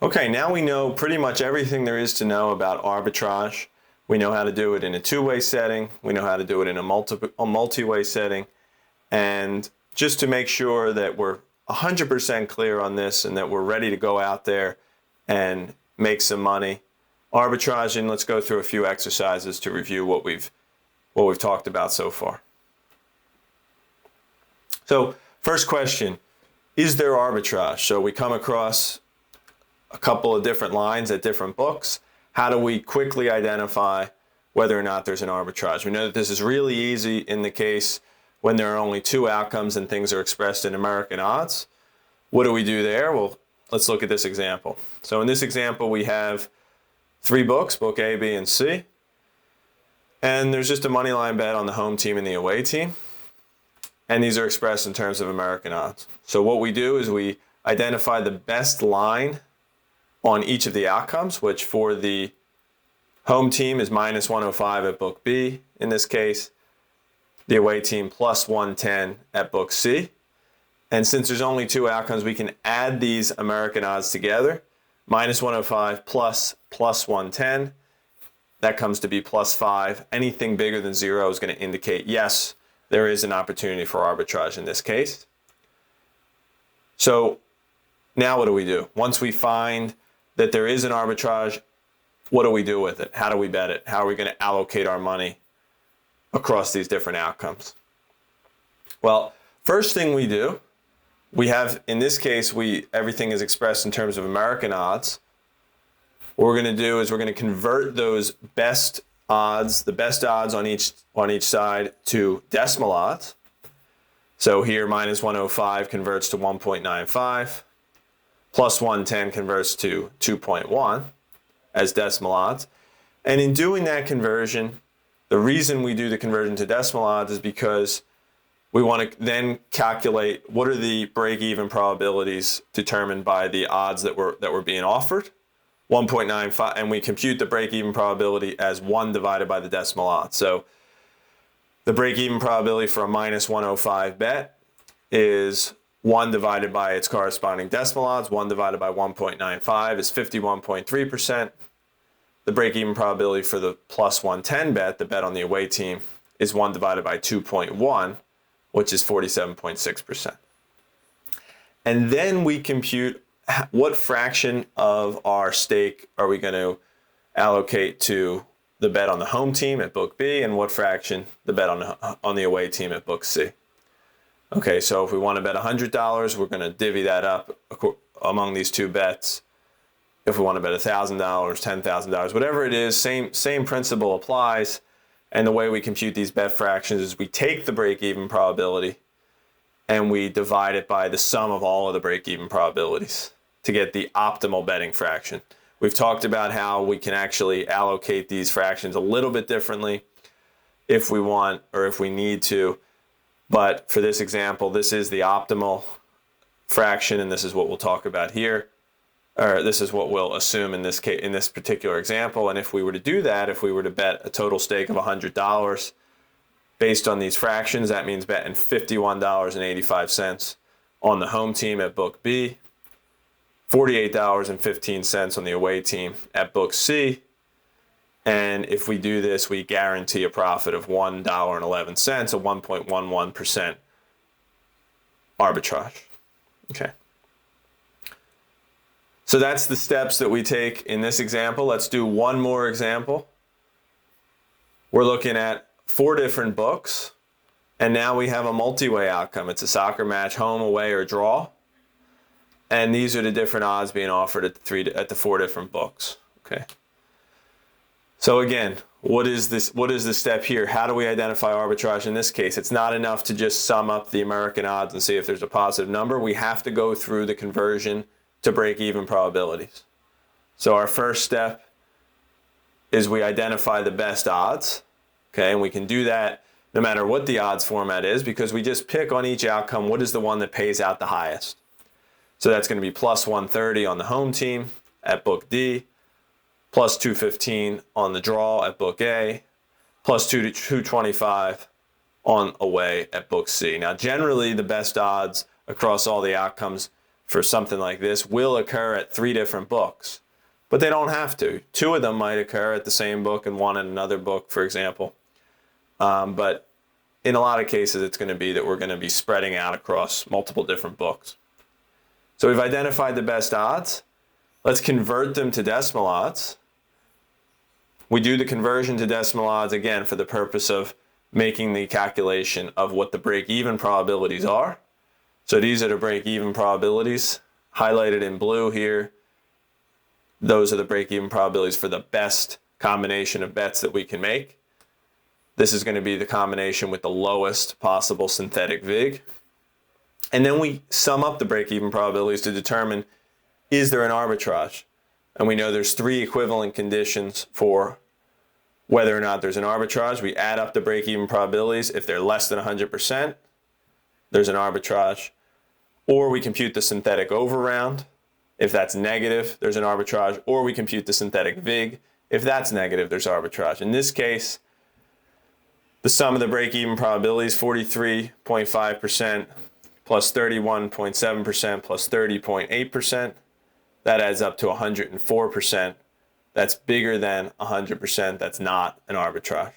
Okay, now we know pretty much everything there is to know about arbitrage. We know how to do it in a two-way setting. We know how to do it in a multi-way setting. And just to make sure that we're 100% clear on this and that we're ready to go out there and make some money arbitraging, let's go through a few exercises to review what we've talked about so far. So, first question, is there arbitrage? So we come across a couple of different lines at different books. How do we quickly identify whether or not there's an arbitrage? We know that this is really easy in the case when there are only two outcomes and things are expressed in American odds. What do we do there? Well, let's look at this example. So in this example, we have three books, book A, B, and C. And there's just a money line bet on the home team and the away team. And these are expressed in terms of American odds. So what we do is we identify the best line on each of the outcomes, which for the home team is minus 105 at book B in this case, the away team plus 110 at book C. And since there's only two outcomes, we can add these American odds together. Minus 105 plus 110, that comes to be plus 5. Anything bigger than 0 is going to indicate, yes, there is an opportunity for arbitrage in this case. So now what do we do? Once we find that there is an arbitrage, what do we do with it? How do we bet it? How are we going to allocate our money across these different outcomes? Well, first thing we do, we have, in this case, everything is expressed in terms of American odds. What we're going to do is we're going to convert those best odds, the best odds on each side, to decimal odds. So here, minus 105 converts to 1.95. Plus 110 converts to 2.1 as decimal odds. And in doing that conversion, the reason we do the conversion to decimal odds is because we want to then calculate what are the break-even probabilities determined by the odds that were being offered, 1.95, and we compute the break-even probability as 1 divided by the decimal odds. So the break-even probability for a minus 105 bet is 1 divided by its corresponding decimal odds. 1 divided by 1.95 is 51.3%. The break-even probability for the plus 110 bet, the bet on the away team, is 1 divided by 2.1, which is 47.6%. And then we compute what fraction of our stake are we going to allocate to the bet on the home team at book B, and what fraction the bet on the away team at book C. Okay, so if we want to bet $100, we're going to divvy that up among these two bets. If we want to bet $1,000, $10,000, whatever it is, same principle applies. And the way we compute these bet fractions is we take the break-even probability and we divide it by the sum of all of the break-even probabilities to get the optimal betting fraction. We've talked about how we can actually allocate these fractions a little bit differently if we want or if we need to. But for this example, this is the optimal fraction, and this is what we'll talk about here. Or this is what we'll assume in this case, in this particular example. And if we were to do that, if we were to bet a total stake of $100 based on these fractions, that means betting $51.85 on the home team at book B, $48.15 on the away team at book C. And if we do this, we guarantee a profit of $1.11, a 1.11% arbitrage. Okay. So that's the steps that we take in this example. Let's do one more example. We're looking at 4 different books, and now we have a multi-way outcome. It's a soccer match, home, away, or draw. And these are the different odds being offered at the 4 different books. Okay. So again, what is the step here? How do we identify arbitrage in this case? It's not enough to just sum up the American odds and see if there's a positive number. We have to go through the conversion to break-even probabilities. So our first step is we identify the best odds, okay? And we can do that no matter what the odds format is because we just pick on each outcome what is the one that pays out the highest. So that's going to be plus 130 on the home team at book D, plus 215 on the draw at book A, plus 225 on away at book C. Now, generally, the best odds across all the outcomes for something like this will occur at 3 different books, but they don't have to. 2 of them might occur at the same book and 1 in another book, for example. But in a lot of cases, it's going to be that we're going to be spreading out across multiple different books. So we've identified the best odds. Let's convert them to decimal odds. We do the conversion to decimal odds, again, for the purpose of making the calculation of what the break-even probabilities are. So these are the break-even probabilities, highlighted in blue here. Those are the break-even probabilities for the best combination of bets that we can make. This is going to be the combination with the lowest possible synthetic VIG. And then we sum up the break-even probabilities to determine, is there an arbitrage? And we know there's 3 equivalent conditions for whether or not there's an arbitrage. We add up the break-even probabilities. If they're less than 100%, there's an arbitrage. Or we compute the synthetic overround. If that's negative, there's an arbitrage. Or we compute the synthetic VIG. If that's negative, there's arbitrage. In this case, the sum of the break-even probabilities, 43.5% plus 31.7% plus 30.8%, that adds up to 104%. That's bigger than 100%. That's not an arbitrage.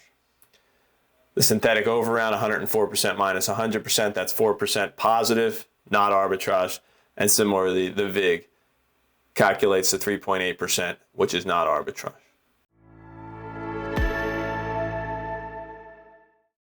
The synthetic overround, 104% minus 100%, that's 4% positive, not arbitrage. And similarly, the VIG calculates the 3.8%, which is not arbitrage.